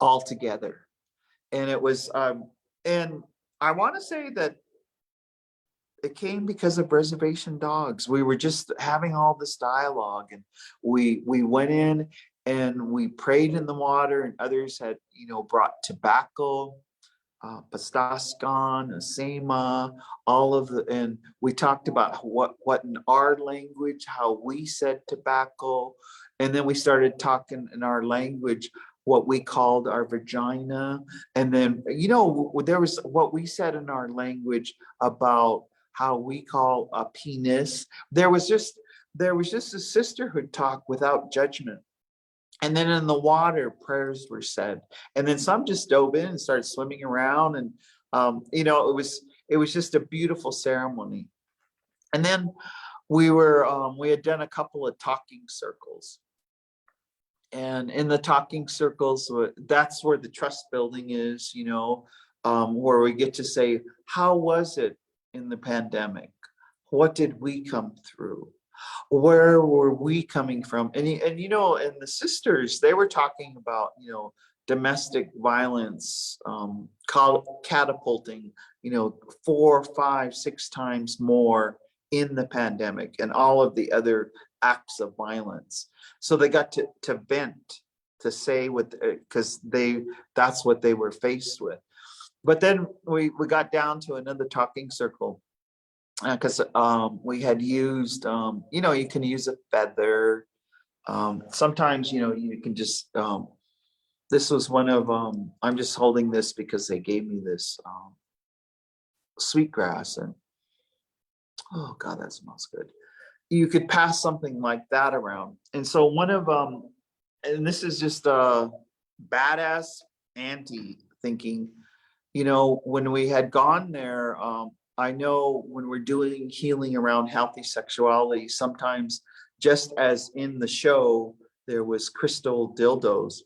all together. And it was, and I want to say that it came because of reservation dogs. We were just having all this dialogue, and we went in and we prayed in the water, and others had, brought tobacco, pastaskan, asema, all of the, and we talked about what in our language, how we said tobacco. And then we started talking in our language, what we called our vagina. And then, there was what we said in our language about how we call a penis. There was just a sisterhood talk without judgment. And then in the water, prayers were said. And then some just dove in and started swimming around. And, it was just a beautiful ceremony. And then we had done a couple of talking circles. And in the talking circles, that's where the trust building is, where we get to say, how was it in the pandemic? What did we come through? Where were we coming from? And the sisters, they were talking about, domestic violence, catapulting, 4, 5, 6 times more in the pandemic, and all of the other acts of violence. So they got to vent, to say because that's what they were faced with. But then we got down to another talking circle, because we had used, you can use a feather. Sometimes, you can just, this was one of, I'm just holding this because they gave me this sweetgrass, and oh God, that smells good. You could pass something like that around. And so one of, and this is just a badass Auntie thinking, when we had gone there, I know when we're doing healing around healthy sexuality, sometimes, just as in the show, there was crystal dildos.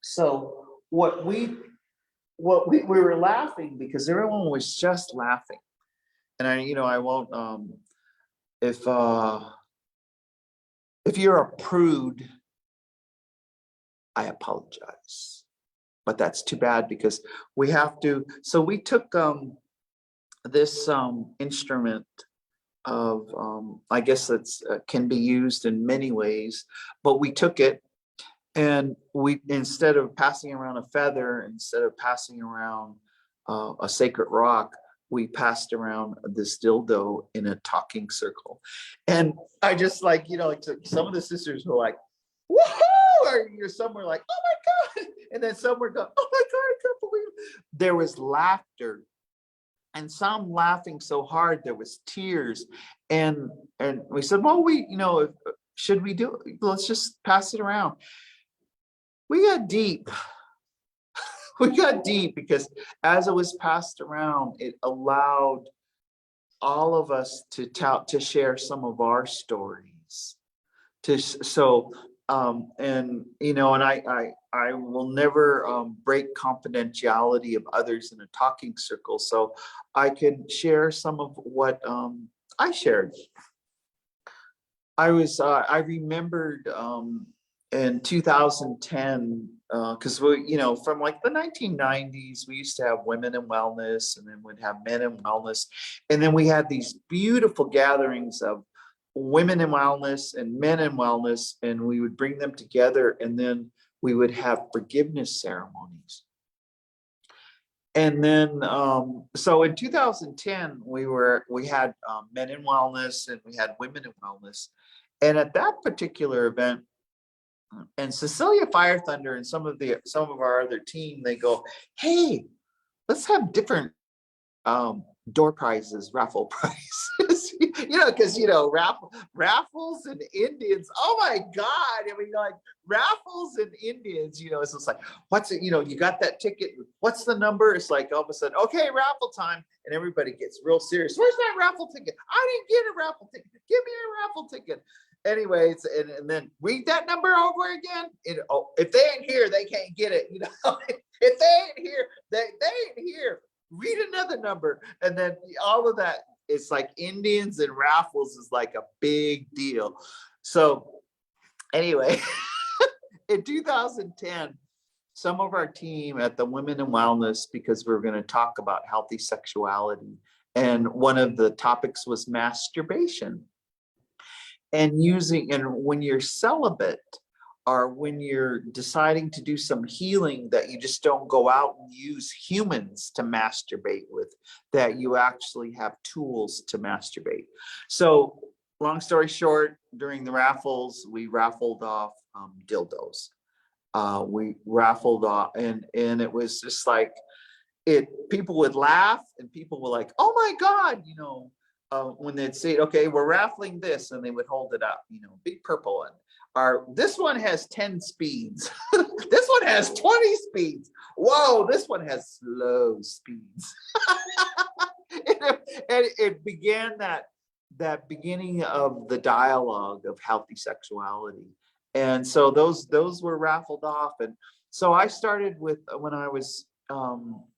So we were laughing because everyone was just laughing. And I won't, if you're a prude, I apologize, but that's too bad, because we have to. So we took this instrument of, I guess that's can be used in many ways, but we took it, and we, instead of passing around a feather, instead of passing around a sacred rock, we passed around this dildo in a talking circle. And I just, like, some of the sisters were like, woohoo! Or some were like, oh my God. And then some were going, oh my God, I can't believe it. There was laughter, and some laughing so hard there was tears. And we said, well, should we do it? Let's just pass it around. We got deep. We got deep, because as it was passed around, it allowed all of us to share some of our stories. So and and I will never break confidentiality of others in a talking circle, so I could share some of what I shared. I remembered in 2010, because from like the 1990s, we used to have women in wellness, and then we'd have men in wellness, and then we had these beautiful gatherings of women in wellness and men in wellness, and we would bring them together, and then we would have forgiveness ceremonies. And then so in 2010, we had men in wellness and we had women in wellness, and at that particular event, and Cecilia Fire Thunder and some of our other team, they go, hey, let's have different door prizes, raffle prizes, because raffles and Indians. Oh my God. I mean, like raffles and Indians, it's just like, what's it, you got that ticket. What's the number? It's like all of a sudden, okay, raffle time. And everybody gets real serious. Where's that raffle ticket? I didn't get a raffle ticket. Give me a raffle ticket. Anyways, and then read that number over again. If they ain't here, they can't get it. If they ain't here, they ain't here. Read another number. And then all of that, it's like Indians and raffles is like a big deal. So anyway, in 2010, some of our team at the Women in Wellness, because we're going to talk about healthy sexuality, and one of the topics was masturbation. And when you're celibate, or when you're deciding to do some healing, that you just don't go out and use humans to masturbate with, that you actually have tools to masturbate. So long story short, during the raffles, we raffled off dildos. We raffled off, and it was just like, people would laugh, and people were like, oh my God, when they'd say, okay, we're raffling this, and they would hold it up, big purple one. This one has 10 speeds. This one has 20 speeds. Whoa, this one has slow speeds. and it began that beginning of the dialogue of healthy sexuality. And so those were raffled off. And so I started with, when I was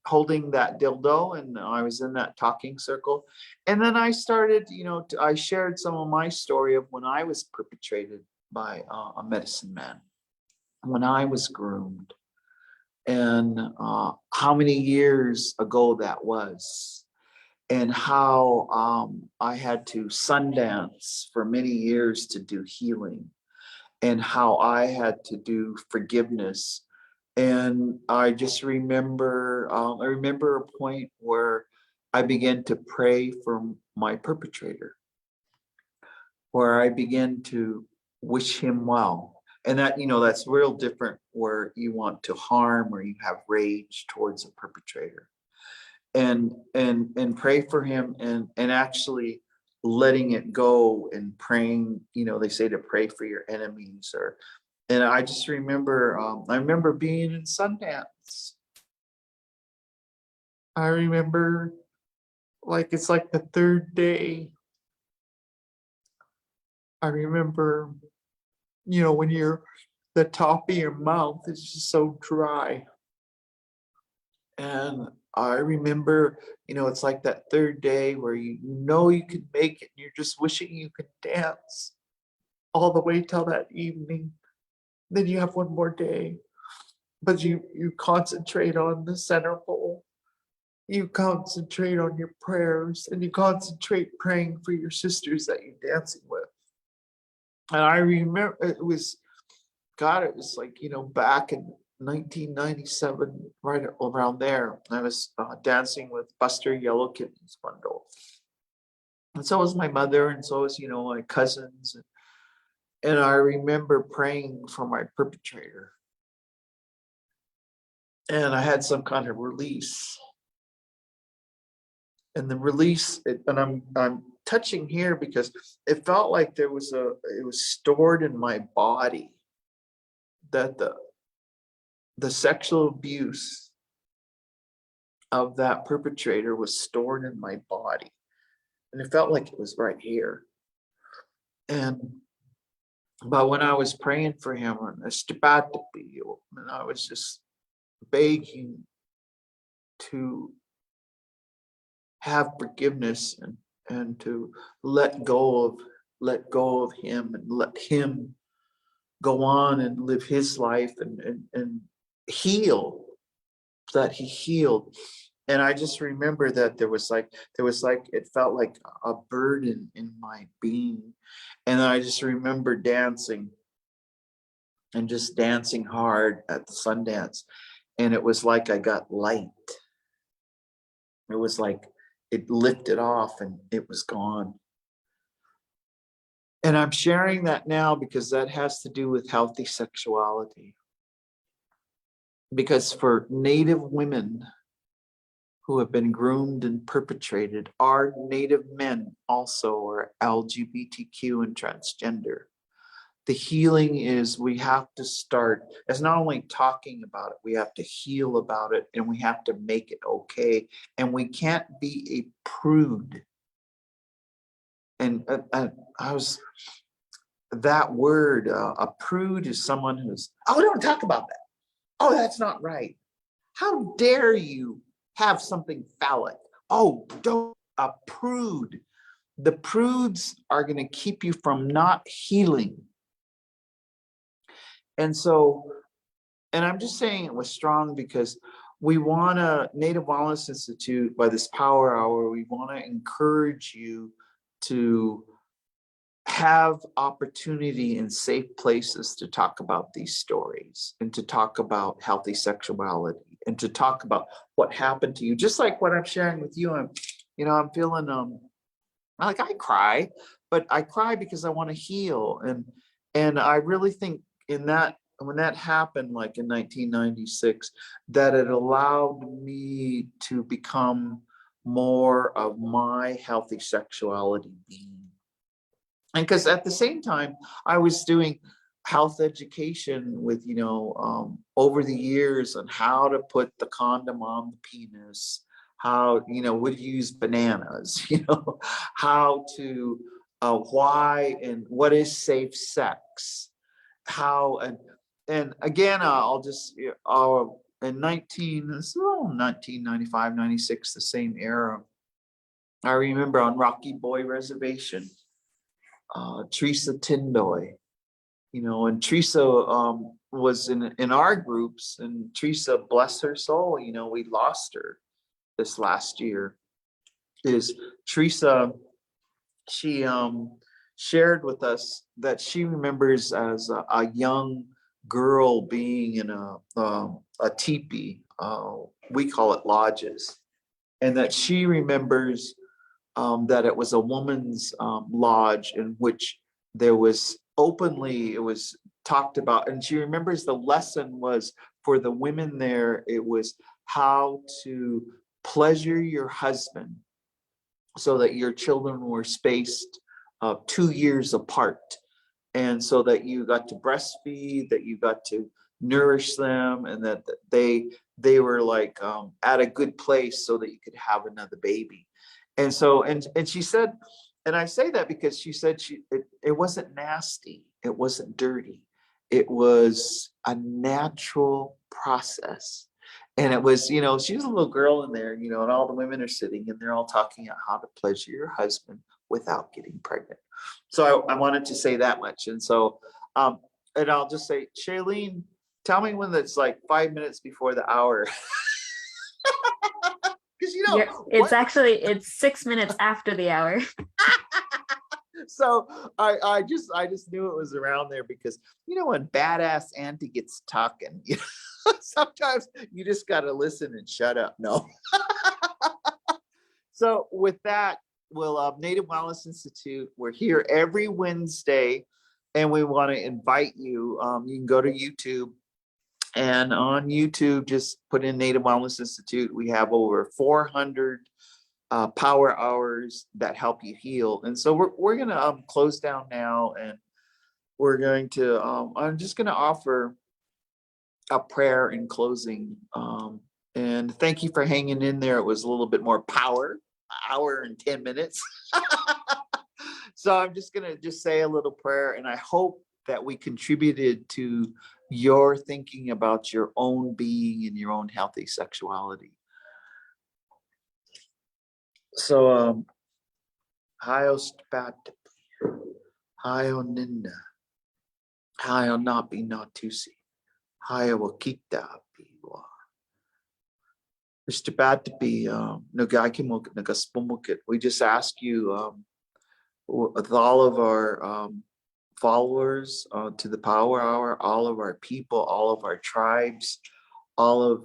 holding that dildo, and I was in that talking circle. And then I started, I shared some of my story of when I was perpetrated by a medicine man, when I was groomed, and how many years ago that was, and how I had to Sundance for many years to do healing, and how I had to do forgiveness. And I just remember, I remember a point where I began to pray for my perpetrator, where I began to wish him well. And that, that's real different, where you want to harm or you have rage towards a perpetrator. And pray for him, and actually letting it go, and praying, they say to pray for your enemies. And I just remember, I remember being in Sundance. I remember, like, it's like the third day. I remember, when the top of your mouth is just so dry. And I remember, it's like that third day where you can make it, and you're just wishing you could dance all the way till that evening. Then you have one more day, but you concentrate on the center pole. You concentrate on your prayers, and you concentrate praying for your sisters that you're dancing with. And I remember it was like, back in 1997, right around there, I was dancing with Buster Yellow Kitten's bundle. And so was my mother, and so was, my cousins. And I remember praying for my perpetrator. And I had some kind of release. And the release, and I'm touching here because it felt like it was stored in my body, that the sexual abuse of that perpetrator was stored in my body. And it felt like it was right here. And But when I was praying for him, and I was just begging to have forgiveness and to let go of him and let him go on and live his life and heal, that he healed. And I just remember that there was like it felt like a burden in my being. And I just remember dancing and just dancing hard at the Sundance. And it was like I got light. It was like it lifted off and it was gone. And I'm sharing that now because that has to do with healthy sexuality. Because for Native women who have been groomed and perpetrated, our Native men also are LGBTQ and transgender. The healing is we have to start as not only talking about it, we have to heal about it and we have to make it okay. And we can't be a prude. And I was, that word, a prude is someone who's, oh, don't talk about that. Oh, that's not right. How dare you have something phallic? Oh, don't, a prude. The prudes are going to keep you from not healing. And so, and I'm just saying it was strong because we want to, Native Wellness Institute, by this power hour, we want to encourage you to have opportunity in safe places to talk about these stories and to talk about healthy sexuality and to talk about what happened to you. Just like what I'm sharing with you, I'm feeling like I cry, but I cry because I want to heal. And I really think in that, when that happened, like in 1996, that it allowed me to become more of my healthy sexuality being. And because at the same time, I was doing health education with, over the years on how to put the condom on the penis, how, would use bananas, how to, why and what is safe sex, how, and again, I'll just, in 1995, 96, the same era, I remember on Rocky Boy Reservation, Teresa Tindoy, and Teresa was in our groups, and Teresa, bless her soul, we lost her this last year. Is Teresa, she shared with us that she remembers as a young girl being in a teepee, we call it lodges, and that she remembers that it was a woman's lodge in which there was openly, it was talked about. And she remembers the lesson was for the women there, it was how to pleasure your husband so that your children were spaced 2 years apart. And so that you got to breastfeed, that you got to nourish them, and that they were like at a good place so that you could have another baby. And so, and she said, and I say that because she said it wasn't nasty, it wasn't dirty, it was a natural process. And it was, she was a little girl in there, and all the women are sitting and they're all talking about how to pleasure your husband without getting pregnant. So I wanted to say that much. And so, and I'll just say, Shailene, tell me when it's like 5 minutes before the hour. Because It's 6 minutes after the hour. So I just knew it was around there because when badass Auntie gets talking, sometimes you just got to listen and shut up. No. So with that, we'll Native Wellness Institute, we're here every Wednesday, and we want to invite you. You can go to YouTube, and on YouTube, just put in Native Wellness Institute. We have over 400 power hours that help you heal. And so we're going to close down now, and we're going to, I'm just going to offer a prayer in closing. And thank you for hanging in there. It was a little bit more power, hour and 10 minutes. So I'm just going to just say a little prayer, and I hope that we contributed to your thinking about your own being and your own healthy sexuality. So, Hyostat, Hyoninda, Hyonapi Natusi, Hyawakita Biwa. Mr. Batapi, Nagakimok, Nagaspumukit. We just ask you, with all of our followers to the Power Hour, all of our people, all of our tribes, all of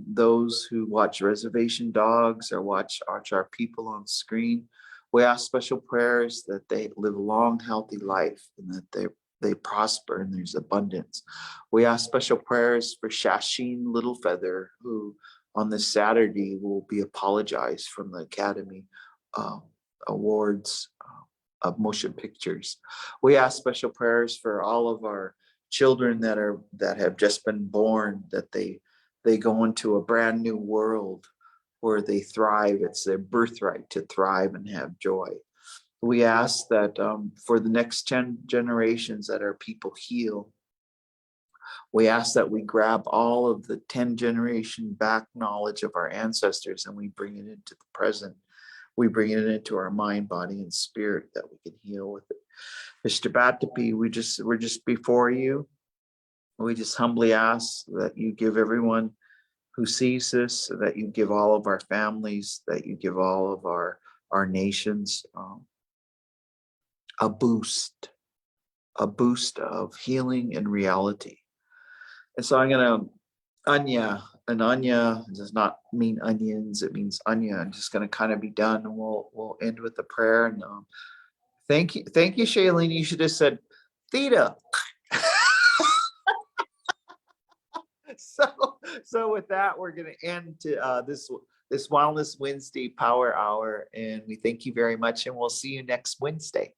those who watch Reservation Dogs or watch our people on screen. We ask special prayers that they live a long, healthy life and that they prosper and there's abundance. We ask special prayers for Shasheen Littlefeather, who on this Saturday will be apologized from the Academy Awards of Motion Pictures. We ask special prayers for all of our children that have just been born, that they go into a brand new world where they thrive. It's their birthright to thrive and have joy. We ask that for the next 10 generations that our people heal. We ask that we grab all of the 10 generation back knowledge of our ancestors and we bring it into the present. We bring it into our mind, body, and spirit that we can heal with it. Mr. Batapi, we're just before you. We just humbly ask that you give everyone who sees this, that you give all of our families, that you give all of our nations a boost of healing and reality. And so I'm going to, Anya, and Anya does not mean onions, it means Anya. I'm just going to kind of be done and we'll end with a prayer. And thank you, Shailene. You should have said Theda. So with that, we're going to end this Wellness Wednesday Power Hour, and we thank you very much, and we'll see you next Wednesday.